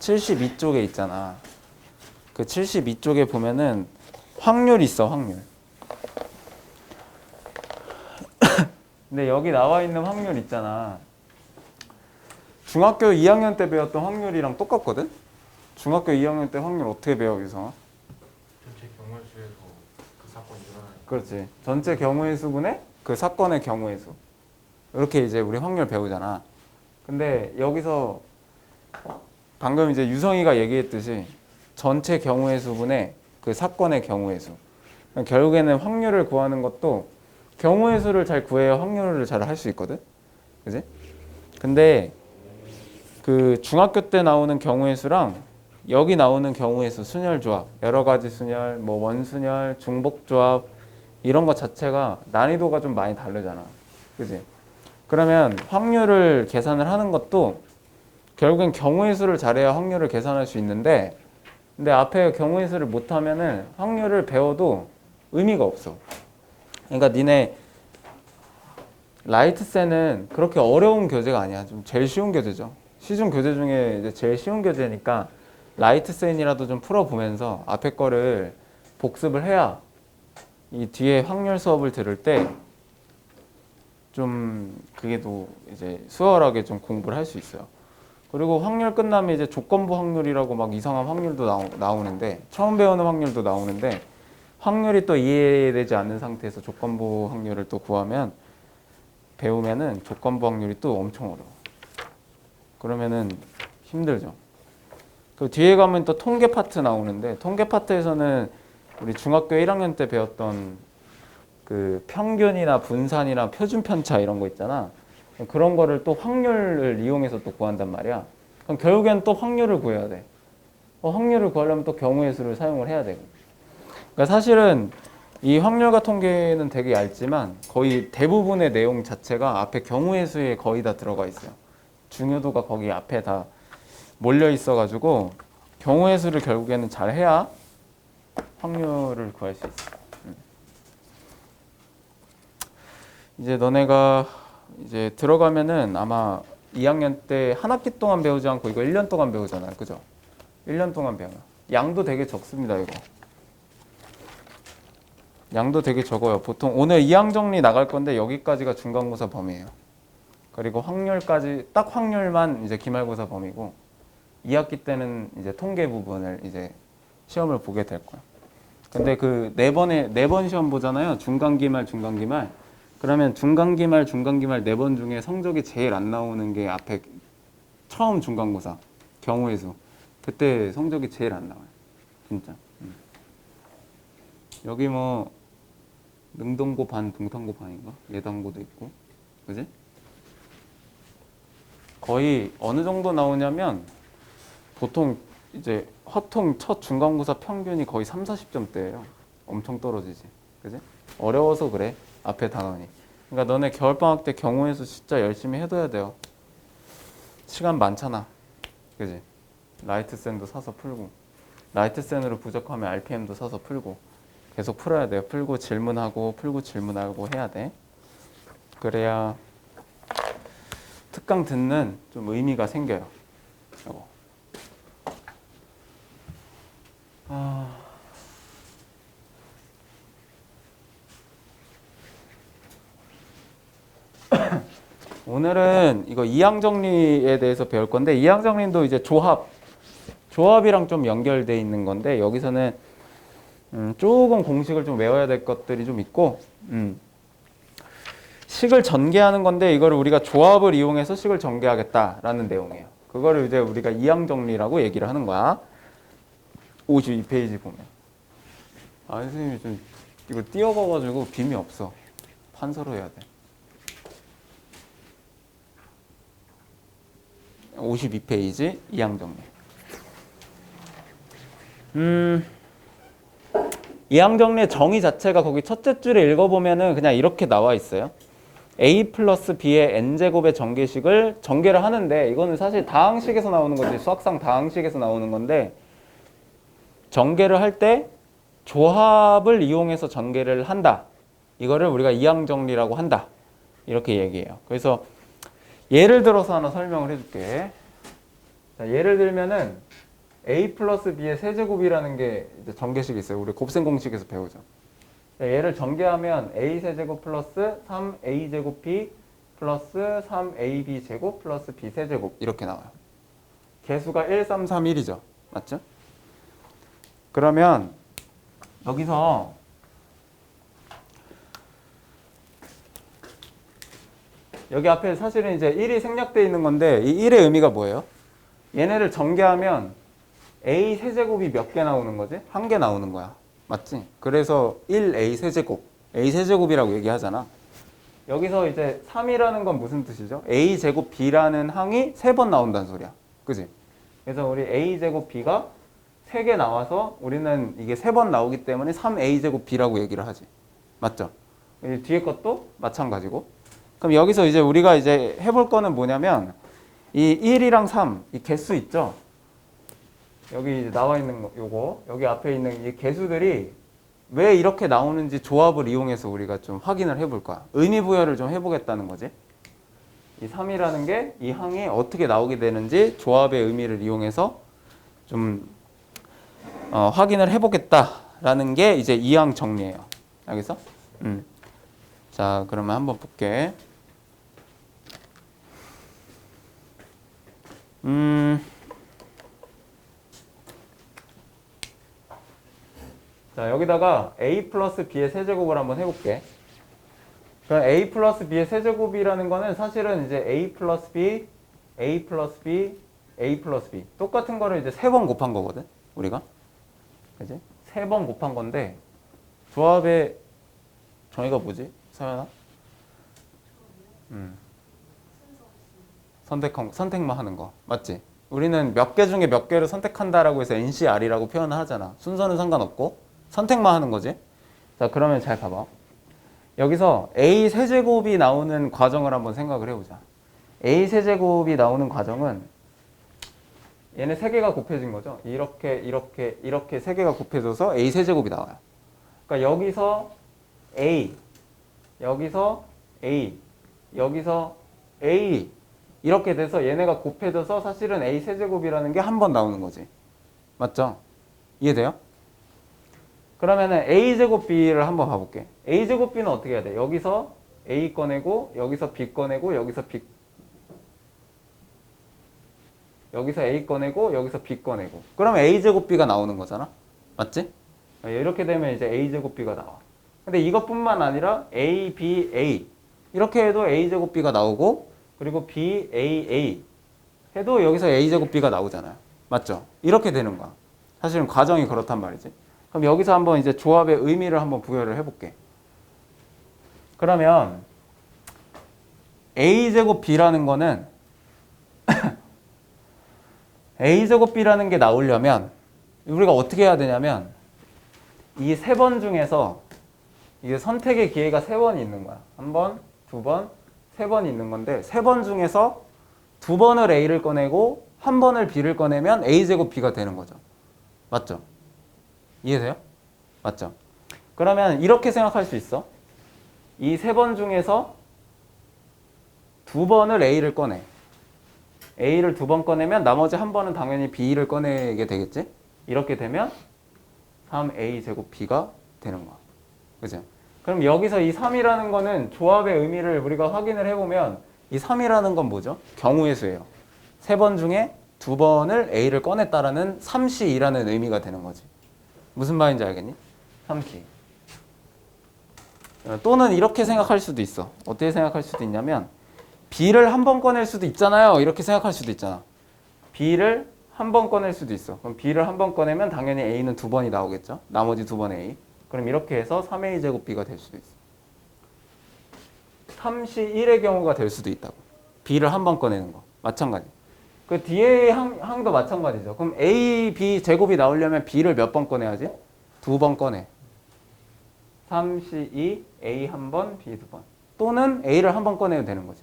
72쪽에 있잖아. 그 72쪽에 보면은 확률이 있어, 확률. 근데 여기 나와 있는 확률 있잖아. 중학교 2학년 때 배웠던 확률이랑 똑같거든? 중학교 2학년 때 확률 어떻게 배워, 유성아? 전체 경우의 수에서 그 사건이 일어나는. 그렇지. 전체 경우의 수분의 그 사건의 경우의 수. 이렇게 이제 우리 확률 배우잖아. 근데 여기서 방금 이제 유성이가 얘기했듯이 전체 경우의 수분의 그 사건의 경우의 수. 결국에는 확률을 구하는 것도 경우의 수를 잘 구해야 확률을 잘 할 수 있거든. 그지? 근데 그 중학교 때 나오는 경우의 수랑 여기 나오는 경우의 수, 순열 조합, 여러 가지 순열, 뭐 원순열, 중복 조합 이런 것 자체가 난이도가 좀 많이 다르잖아. 그지? 그러면 확률을 계산을 하는 것도 결국엔 경우의 수를 잘해야 확률을 계산할 수 있는데, 근데 앞에 경우의 수를 못하면은 확률을 배워도 의미가 없어. 그러니까 니네 라이트센은 그렇게 어려운 교재가 아니야. 좀 제일 쉬운 교재죠. 시중 교재 중에 이제 제일 쉬운 교재니까 라이트센이라도 좀 풀어보면서 앞에 거를 복습을 해야 이 뒤에 확률 수업을 들을 때 좀 그게 또 이제 수월하게 좀 공부를 할 수 있어요. 그리고 확률 끝나면 이제 조건부 확률이라고 막 이상한 확률도 나오는데, 처음 배우는 확률도 나오는데, 확률이 또 이해되지 않는 상태에서 조건부 확률을 또 구하면 배우면은 조건부 확률이 또 엄청 어려워. 그러면은 힘들죠. 그 뒤에 가면 또 통계 파트 나오는데, 통계 파트에서는 우리 중학교 1학년 때 배웠던 그 평균이나 분산이나 표준 편차 이런 거 있잖아. 그런 거를 또 확률을 이용해서 또 구한단 말이야. 그럼 결국엔 또 확률을 구해야 돼. 확률을 구하려면 또 경우의 수를 사용을 해야 되고. 그러니까 사실은 이 확률과 통계는 되게 얇지만 거의 대부분의 내용 자체가 앞에 경우의 수에 거의 다 들어가 있어요. 중요도가 거기 앞에 다 몰려 있어가지고 경우의 수를 결국에는 잘 해야 확률을 구할 수 있어. 이제 너네가 이제 들어가면은 아마 2학년 때 한 학기 동안 배우지 않고 이거 1년 동안 배우잖아요. 그죠? 1년 동안 배워요. 양도 되게 적습니다, 이거. 양도 되게 적어요. 보통 오늘 2항 정리 나갈 건데 여기까지가 중간고사 범위예요. 그리고 확률까지 딱 확률만 이제 기말고사 범위고 2학기 때는 이제 통계 부분을 이제 시험을 보게 될 거야. 근데 그 네 번 시험 보잖아요. 중간기말, 중간기말. 그러면 중간기말 네 번 중에 성적이 제일 안 나오는 게 앞에 처음 중간고사 경우의 수. 그때 성적이 제일 안 나와요. 진짜. 여기 뭐 능동고 반, 동탄고 반인가? 예당고도 있고. 그지? 거의 어느 정도 나오냐면 보통 이제 화통 첫 중간고사 평균이 거의 3, 40점대예요. 엄청 떨어지지. 그지? 어려워서 그래. 앞에 단원이. 그러니까 너네 겨울방학 때 경우의 수 진짜 열심히 해둬야 돼요. 시간 많잖아. 그지? 라이트센도 사서 풀고. 라이트센으로 부족하면 RPM도 사서 풀고. 계속 풀어야 돼요. 풀고 질문하고 해야 돼. 그래야 특강 듣는 좀 의미가 생겨요. 이거. 오늘은 이거 이항 정리에 대해서 배울 건데, 이항 정리도 이제 조합이랑 좀 연결돼 있는 건데, 여기서는 조금 공식을 좀 외워야 될 것들이 좀 있고, 식을 전개하는 건데, 이거를 우리가 조합을 이용해서 식을 전개하겠다라는 내용이에요. 그거를 이제 우리가 이항 정리라고 얘기를 하는 거야. 52페이지 보면. 선생님이 좀 이거 띄워봐가지고 빔이 없어. 판서로 해야 돼. 52페이지 이항 정리. 이항 정리의 정의 자체가 거기 첫째 줄에 읽어보면은 그냥 이렇게 나와 있어요. a 플러스 b의 n제곱의 전개식을 전개를 하는데, 이거는 사실 다항식에서 나오는 거지. 수학상 다항식에서 나오는 건데, 전개를 할 때 조합을 이용해서 전개를 한다. 이거를 우리가 이항 정리라고 한다. 이렇게 얘기해요. 그래서 예를 들어서 하나 설명을 해줄게. 자, 예를 들면은 a 플러스 b의 세제곱이라는 게 이제 전개식이 있어요. 우리 곱셈 공식에서 배우죠. 자, 얘를 전개하면 a 세제곱 플러스 3a 제곱 b 플러스 3ab 제곱 플러스 b 세제곱 이렇게 나와요. 개수가 1, 3, 3, 1이죠. 맞죠? 그러면 여기서 여기 앞에 사실은 이제 1이 생략되어 있는 건데 이 1의 의미가 뭐예요? 얘네를 전개하면 a 세제곱이 몇 개 나오는 거지? 한 개 나오는 거야. 맞지? 그래서 1a 세제곱, a 세제곱이라고 얘기하잖아. 여기서 이제 3이라는 건 무슨 뜻이죠? a 제곱 b라는 항이 3번 나온다는 소리야. 그지? 그래서 우리 a 제곱 b가 3개 나와서 우리는 이게 3번 나오기 때문에 3a 제곱 b라고 얘기를 하지. 맞죠? 뒤에 것도 마찬가지고. 그럼 여기서 이제 우리가 이제 해볼 거는 뭐냐면 이 1이랑 3, 이 개수 있죠? 여기 이제 나와 있는 거, 요거, 여기 앞에 있는 이 개수들이 왜 이렇게 나오는지 조합을 이용해서 우리가 좀 확인을 해볼 거야. 의미 부여를 좀 해보겠다는 거지. 이 3이라는 게 이 항이 어떻게 나오게 되는지 조합의 의미를 이용해서 좀 확인을 해보겠다라는 게 이제 이 항 정리예요. 알겠어? 자, 그러면 한번 볼게. 자, 여기다가 a 플러스 b의 세제곱을 한번 해볼게. 그럼 a 플러스 b의 세제곱이라는 거는 사실은 이제 a 플러스 b, a 플러스 b, a 플러스 b 똑같은 거를 이제 3번 곱한 거거든, 우리가. 그지? 3번 곱한 건데 조합의 정의가 뭐지? 서연아? 선택만 하는 거. 맞지? 우리는 몇 개 중에 몇 개를 선택한다라고 해서 NCR이라고 표현을 하잖아. 순서는 상관없고 선택만 하는 거지. 자, 그러면 잘 봐봐. 여기서 a 세제곱이 나오는 과정을 한번 생각을 해보자. a 세제곱이 나오는 과정은 얘네 3개가 곱해진 거죠. 이렇게 3개가 곱해져서 a 세제곱이 나와요. 그러니까 여기서 a, 여기서 a, 여기서 a 이렇게 돼서 얘네가 곱해져서 사실은 a 세제곱이라는 게 한 번 나오는 거지. 맞죠? 이해돼요? 그러면은 a 제곱 b를 한번 봐볼게. a 제곱 b는 어떻게 해야 돼? 여기서 a 꺼내고 여기서 b 꺼내고 여기서 b 여기서 a 꺼내고 여기서 b 꺼내고 그러면 a 제곱 b가 나오는 거잖아. 맞지? 이렇게 되면 이제 a 제곱 b가 나와. 근데 이것뿐만 아니라 a, b, a 이렇게 해도 a 제곱 b가 나오고 그리고 b, a, a 해도 여기서 a 제곱 b가 나오잖아요. 맞죠? 이렇게 되는 거야. 사실은 과정이 그렇단 말이지. 그럼 여기서 한번 이제 조합의 의미를 한번 부여를 해볼게. 그러면 a 제곱 b라는 거는 a 제곱 b라는 게 나오려면 우리가 어떻게 해야 되냐면 이 3번 중에서 이게 선택의 기회가 3번이 있는 거야. 1번, 2번, 3번이 있는 건데 3번 중에서 2번을 a를 꺼내고 1번을 b를 꺼내면 a 제곱 b가 되는 거죠. 맞죠? 이해돼요? 맞죠? 그러면 이렇게 생각할 수 있어. 이 3번 중에서 2번을 a를 꺼내. a를 2번 꺼내면 나머지 1번은 당연히 b를 꺼내게 되겠지? 이렇게 되면 3a 제곱 b가 되는 거야. 그죠? 그럼 여기서 이 3이라는 거는 조합의 의미를 우리가 확인을 해보면 이 3이라는 건 뭐죠? 경우의 수예요. 3번 중에 2번을 a를 꺼냈다라는 3시라는 의미가 되는 거지. 무슨 말인지 알겠니? 3시. 또는 이렇게 생각할 수도 있어. 어떻게 생각할 수도 있냐면 b를 한 번 꺼낼 수도 있잖아요. 이렇게 생각할 수도 있잖아. b를 한 번 꺼낼 수도 있어. 그럼 b를 한 번 꺼내면 당연히 a는 2번이 나오겠죠. 나머지 2번 a. 그럼 이렇게 해서 3a 제곱 b가 될 수도 있어. 3시 1의 경우가 될 수도 있다고. b를 한 번 꺼내는 거. 마찬가지. 그 뒤에 항도 마찬가지죠. 그럼 a, b 제곱이 나오려면 b를 몇 번 꺼내야지? 2번 꺼내. 3시 2, a 한 번, b 2번. 또는 a를 한 번 꺼내도 되는 거지.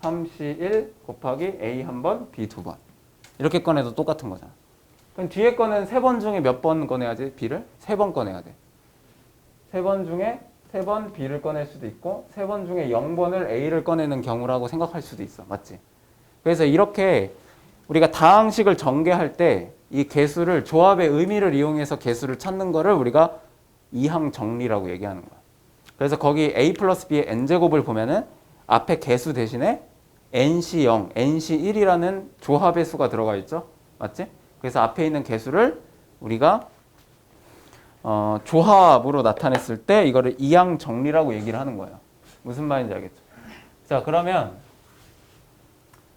3시 1 곱하기 a 한 번, b 2번. 이렇게 꺼내도 똑같은 거잖아. 그럼 뒤에 거는 3번 중에 몇 번 꺼내야지? b를? 3번 꺼내야 돼. 3번 중에 3번 b를 꺼낼 수도 있고 3번 중에 0번을 a를 꺼내는 경우라고 생각할 수도 있어. 맞지? 그래서 이렇게 우리가 다항식을 전개할 때 이 개수를 조합의 의미를 이용해서 개수를 찾는 거를 우리가 이항 정리라고 얘기하는 거야. 그래서 거기 a 플러스 b의 n제곱을 보면은 앞에 개수 대신에 nc0, nc1이라는 조합의 수가 들어가 있죠. 맞지? 그래서 앞에 있는 개수를 우리가 조합으로 나타냈을 때 이거를 이항 정리라고 얘기를 하는 거예요. 무슨 말인지 알겠죠? 자, 그러면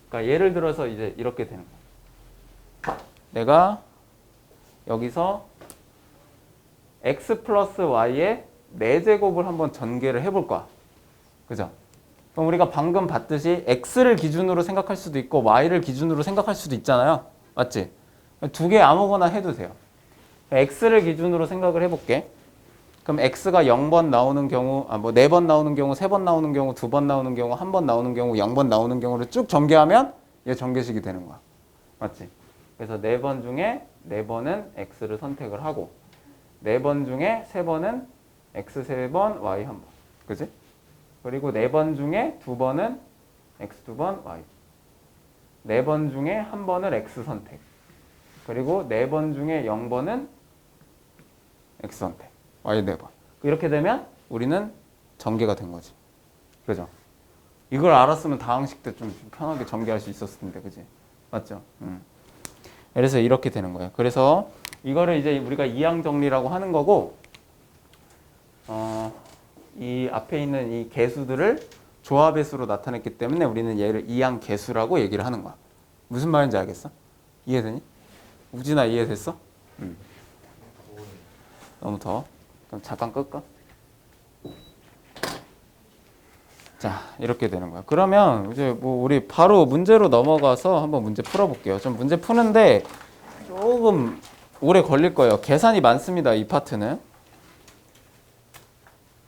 그러니까 예를 들어서 이제 이렇게 되는 거예요. 내가 여기서 x 플러스 y의 4제곱을 한번 전개를 해볼 거야. 그죠? 그럼 우리가 방금 봤듯이 x를 기준으로 생각할 수도 있고 y를 기준으로 생각할 수도 있잖아요. 맞지? 두 개 아무거나 해도 돼요. x를 기준으로 생각을 해볼게. 그럼 x가 0번 나오는 경우, 뭐 4번 나오는 경우, 3번 나오는 경우, 2번 나오는 경우, 1번 나오는 경우, 0번 나오는 경우를 쭉 전개하면 얘 전개식이 되는 거야. 맞지? 그래서 4번 중에 4번은 x를 선택을 하고 4번 중에 3번은 x 3번, y 1번. 그지? 그리고 4번 중에 2번은 x 2번, y. 4번 중에 1번을 x 선택. 그리고 4번 중에 0번은 x 선택. y 4번. 이렇게 되면 우리는 전개가 된 거지. 그죠? 이걸 알았으면 다항식 때 좀 편하게 전개할 수 있었을 텐데. 그지? 맞죠? 그래서 이렇게 되는 거예요. 그래서 이거를 이제 우리가 이항 정리라고 하는 거고, 이 앞에 있는 이 개수들을 조합의 수로 나타냈기 때문에 우리는 얘를 이항 개수라고 얘기를 하는 거야. 무슨 말인지 알겠어? 이해되니? 우진아 이해됐어? 너무 더워? 그럼 잠깐 끌까? 자, 이렇게 되는 거야. 그러면 이제 뭐 우리 바로 문제로 넘어가서 한번 문제 풀어볼게요. 좀 문제 푸는데 조금 오래 걸릴 거예요. 계산이 많습니다. 이 파트는.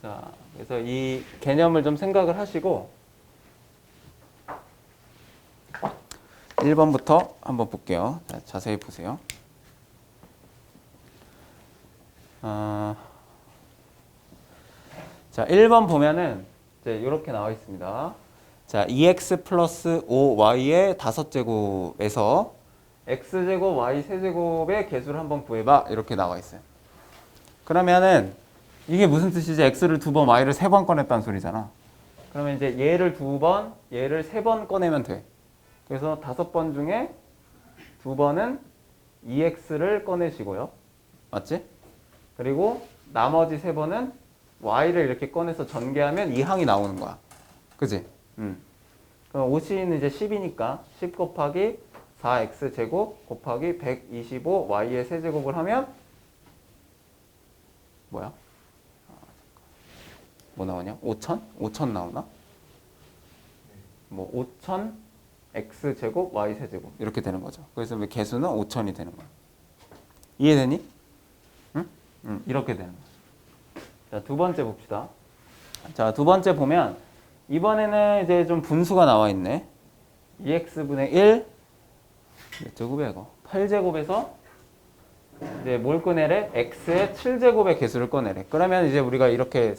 자, 그래서 이 개념을 좀 생각을 하시고 1번부터 한번 볼게요. 자, 자세히 보세요. 자, 1번 보면은 이제 이렇게 나와 있습니다. 자, 2x 플러스 5y의 5제곱에서 x제곱 y 세제곱의 개수를 한번 구해봐. 이렇게 나와 있어요. 그러면은 이게 무슨 뜻이지? x를 2번, y를 3번 꺼냈다는 소리잖아. 그러면 이제 얘를 2번, 얘를 3번 꺼내면 돼. 그래서 5번 중에 2번은 2x를 꺼내시고요. 맞지? 그리고 나머지 3번은 y를 이렇게 꺼내서 전개하면 이 항이 나오는 거야. 그지? 그럼 OC는 이제 10이니까 10 곱하기 4x 제곱 곱하기 125 y의 세제곱을 하면 뭐야? 뭐 나오냐? 5,000? 5,000 나오나? 뭐 5,000 x 제곱 y 세제곱 이렇게 되는 거죠. 그래서 개수는 5,000이 되는 거야. 이해되니? 응? 이렇게 되는 거야. 자, 두 번째 봅시다. 자, 두 번째 보면 이번에는 이제 좀 분수가 나와 있네. 2x분의 1 몇 제곱이야 이거? 8제곱에서 이제 뭘 꺼내래? x의 7제곱의 개수를 꺼내래. 그러면 이제 우리가 이렇게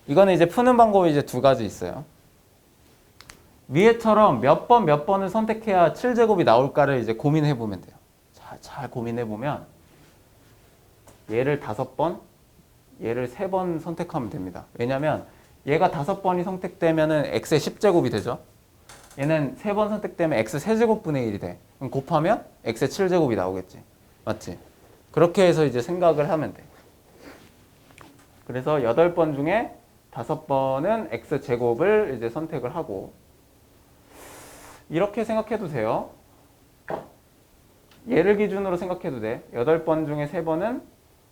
이거는 이제 푸는 방법이 이제 두 가지 있어요. 위에처럼 몇 번을 선택해야 7제곱이 나올까를 이제 고민해 보면 돼요. 잘 고민해 보면 얘를 5번, 얘를 3번 선택하면 됩니다. 왜냐면 얘가 5번이 선택되면은 x의 10제곱이 되죠. 얘는 3번 선택되면 x 세제곱분의 1이 돼. 그럼 곱하면 x의 7제곱이 나오겠지. 맞지? 그렇게 해서 이제 생각을 하면 돼. 그래서 8번 중에 5번은 x제곱을 이제 선택을 하고 이렇게 생각해도 돼요. 얘를 기준으로 생각해도 돼. 8번 중에 3번은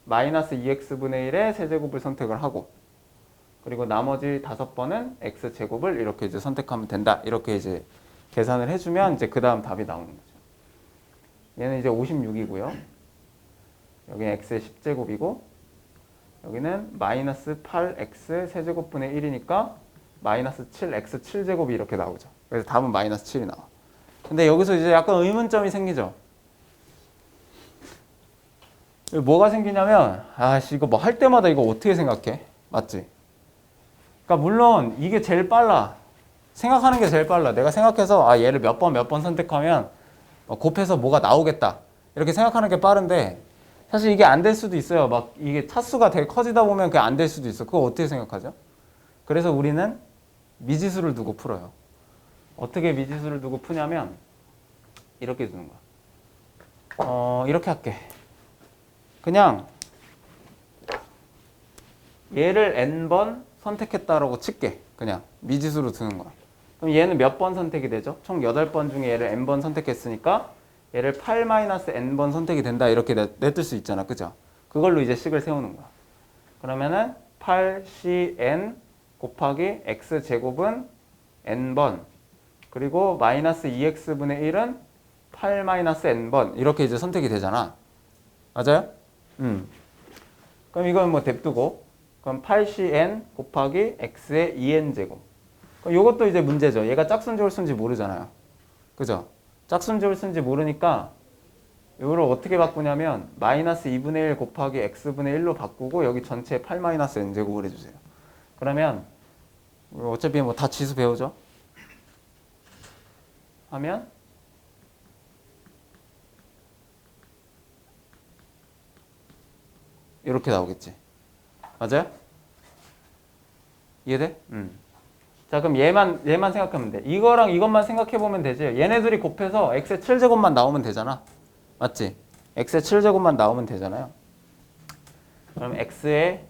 마이너스 2x분의 1의 세제곱을 선택을 하고 그리고 나머지 5번은 x제곱을 이렇게 이제 선택하면 된다. 이렇게 이제 계산을 해주면 이제 그 다음 답이 나오는 거죠. 얘는 이제 56이고요. 여기는 x의 10제곱이고 여기는 마이너스 8x 세제곱분의 1이니까 마이너스 7x 7제곱이 이렇게 나오죠. 그래서 답은 마이너스 7이 나와. 근데 여기서 이제 약간 의문점이 생기죠. 뭐가 생기냐면 아씨 이거 뭐 할 때마다 이거 어떻게 생각해? 맞지? 그러니까 물론 이게 제일 빨라. 생각하는 게 제일 빨라. 내가 생각해서 얘를 몇 번 선택하면 곱해서 뭐가 나오겠다 이렇게 생각하는 게 빠른데 사실 이게 안 될 수도 있어요. 막 이게 차수가 되게 커지다 보면 그게 안 될 수도 있어. 그거 어떻게 생각하죠? 그래서 우리는 미지수를 두고 풀어요. 어떻게 미지수를 두고 푸냐면 이렇게 두는 거야. 이렇게 할게. 그냥 얘를 n번 선택했다라고 칠게. 그냥 미지수로 두는 거야. 그럼 얘는 몇 번 선택이 되죠? 총 8번 중에 얘를 n번 선택했으니까 얘를 8-n번 선택이 된다 이렇게 내뜰 수 있잖아. 그죠? 그걸로 이제 식을 세우는 거야. 그러면은 8cn 곱하기 x제곱은 n번 그리고 마이너스 2x분의 1은 8-n번 이렇게 이제 선택이 되잖아. 맞아요? 그럼 이건 뭐 냅두고 그럼 8cn 곱하기 x의 2n제곱. 그럼 이것도 이제 문제죠. 얘가 짝수인지 홀수인지 모르잖아요. 그죠? 짝수인지 홀수인지 모르니까 이거를 어떻게 바꾸냐면 마이너스 2분의 1 곱하기 x분의 1로 바꾸고 여기 전체에 8-n제곱을 해주세요. 그러면 어차피 뭐 다 지수 배우죠? 하면 이렇게 나오겠지. 맞아요? 이해돼? 자, 그럼 얘만 생각하면 돼. 이거랑 이것만 생각해 보면 되지. 얘네들이 곱해서 x의 7제곱만 나오면 되잖아. 맞지? x의 7제곱만 나오면 되잖아요. 그럼 x의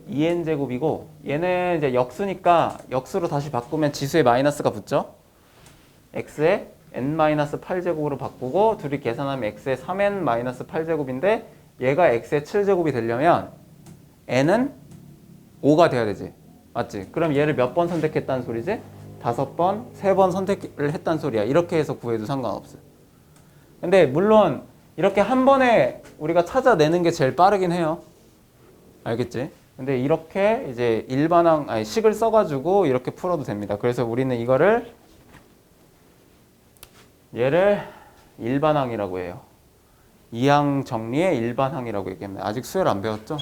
2n제곱이고 얘는 이제 역수니까 역수로 다시 바꾸면 지수에 마이너스가 붙죠? x의 n-8제곱으로 바꾸고 둘이 계산하면 x의 3n-8제곱인데 얘가 x의 7제곱이 되려면 n은 5가 돼야 되지. 맞지? 그럼 얘를 몇 번 선택했다는 소리지? 5번, 3번 선택을 했다는 소리야. 이렇게 해서 구해도 상관없어요. 근데 물론 이렇게 한 번에 우리가 찾아내는 게 제일 빠르긴 해요. 알겠지? 근데 이렇게 이제 식을 써가지고 이렇게 풀어도 됩니다. 그래서 우리는 얘를 일반항이라고 해요. 이항 정리의 일반항이라고 얘기합니다. 아직 수열 안 배웠죠?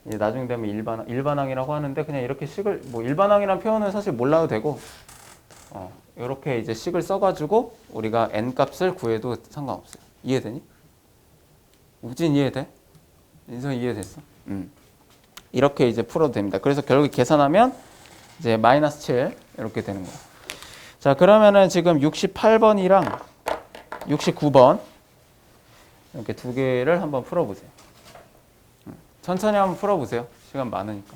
이제 나중에 되면 일반항이라고 하는데 그냥 이렇게 식을 일반항이란 표현은 사실 몰라도 되고 이렇게 이제 식을 써가지고 우리가 n 값을 구해도 상관없어요. 이해되니? 우진 이해돼? 인성 이해됐어? 이렇게 이제 풀어도 됩니다. 그래서 결국 계산하면 이제 마이너스 7 이렇게 되는 거야. 자, 그러면은 지금 68번이랑 69번 이렇게 두 개를 한번 풀어보세요. 천천히 한번 풀어보세요. 시간 많으니까.